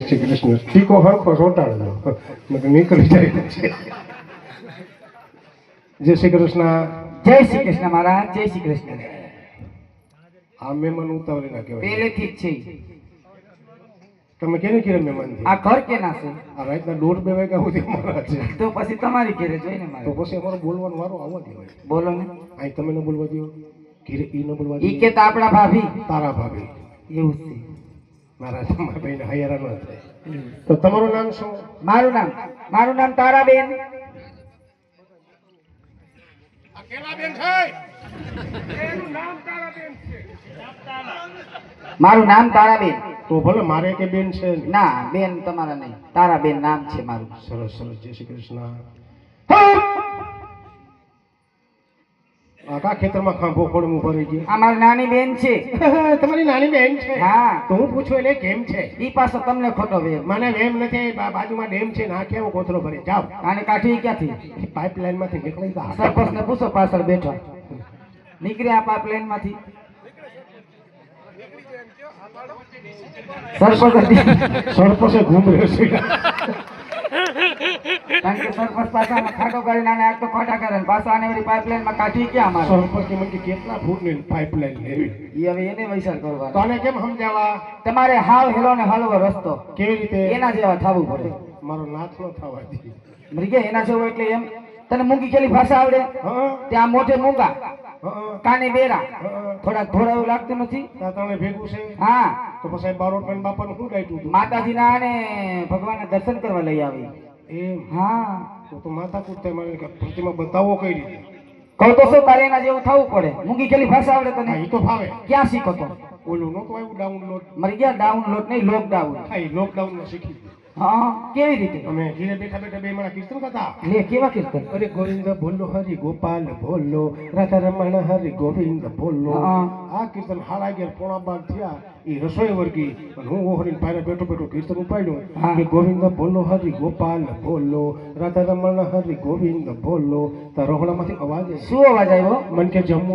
શ્રી કૃષ્ણ ટીકો હરખો ચોટાડજો મને નીકળી જાય છે. જય શ્રી કૃષ્ણ. જય શ્રી કૃષ્ણ મહારાજ. જય શ્રી કૃષ્ણ. આ મહેમાન ઉતાવળી ના કહેવાય, પહેલેથી જ છે. તમે કેને ઘેરે મહેમાન છે? આ ઘર કેના છે? આ રાતના 1:30 વાગ્યા સુધી અમારા છે. તો પછી તમારી ઘેરે જોઈને તો મારે પછી અમારો બોલવાનો વારો આવવા દેવાય. બોલો ને. અહીં તમે ન બોલવા દો, ઘેરે ઈ ન બોલવા દો. ઈ કે તો આપણા ભાભી તારા ભાભી એવું છે. મારા તમારા ભાઈને હૈયારા ન થાય. તો તમારું નામ શું? મારું નામ તારાબેન. આ કેલા બેન છે? એનું નામ તારાબેન છે. મારું નામ તારાબેન. તો ભલે મારે કે બેન છે ને? ના બેન તમારા નહીં, તારાબેન નામ છે મારું. સરસ સરસ. જય શ્રી કૃષ્ણ. આખા ખેતરમાં ખાંભો ખોડું ભરી ગયું. આ મારી નાની બેન છે. તમારી નાની બેન છે? હા. તો હું પૂછું એને કેમ છે? ઈ પાછો તમને ખોટો વેર. મને એમ નથી, બાજુમાં ડેમ છે ના કેવો કોથળો ભરી જાવ. આને કાઢી ક્યાંથી? પાઇપલાઇન માંથી નીકળી જા. સરપંચ ને પૂછો, પાછળ બેઠો નીકળ્યા પાઇપલાઇન માંથી. સરપંચે ઘૂમ રહેશે. કારણ કે સરપંચ પાછા ખાટો કરીને આને આ તો ખોટા કરે ને પાછા આને વળી પાઇપલાઇન માં કાઢી ક્યાં અમારે? સરપંચ કે મને કે કેટલા ફૂટની પાઇપલાઇન લેવી? ઈ હવે એને વૈસાર કરવાનો. તો આને કેમ સમજાવવા? તમારે હાવ હેલો ને હાલવો રસ્તો કેવી રીતે? એના જેવા થવું પડે. મારો નાથ ન થવા દે. મરી ગયા એના જેવો એટલે એમ. તને મૂંગી કેલી ભાષા આવડે? હા ત્યાં મોઢે મૂંગા, હા કાને બેરા, હા. થોડાક થોડા એવું લાગતું નથી? તાતાને ભેગું છે. હા. તો પછી બારોટમાં બાપાનું શું ગાઈતું હતું? માતાજીના અને ભગવાનના દર્શન કરવા લઈ આવી. એમ? હા. તો માથા કૂટતા મને કે પ્રતિમા બતાવો કઈ રીતે? કહું તો શું, તારે એના જેવું થવું પડે. મૂંગી કેલી ભાષા આવડે હા તને? એ તો ફાવે. ક્યાં શીખો તો? ઓલું નહોતું આવ્યું ડાઉનલોડ? મરી ગયા ડાઉનલોડ નહીં, લોકડાઉન. હા એ લોકડાઉનમાં શીખી ગયું. હા. કેવી રીતે? અમે ઘીરે બેઠા બેઠા બે માણા કીર્તન કરતા. લે કેવા કીર્તન? અરે ગોવિંદ બોલો હરિ ગોપાલ બોલો રાધા રમણ હરિ ગોવિંદ બોલો. હા. આ કીર્તન 11:30 થયા. એ રસોઈ વર્ગી અને હું ઓહરીને પાયરે બેઠો બેઠો કીર્તન ઉપાડ્યું હા. કે ગોવિંદ બોલો હરિ ગોપાલ બોલો રાધા રમણ હરિ ગોવિંદ બોલો. તો રોહણામાંથી અવાજ આવ્યો. શું અવાજ આવ્યો? મન કે જમવું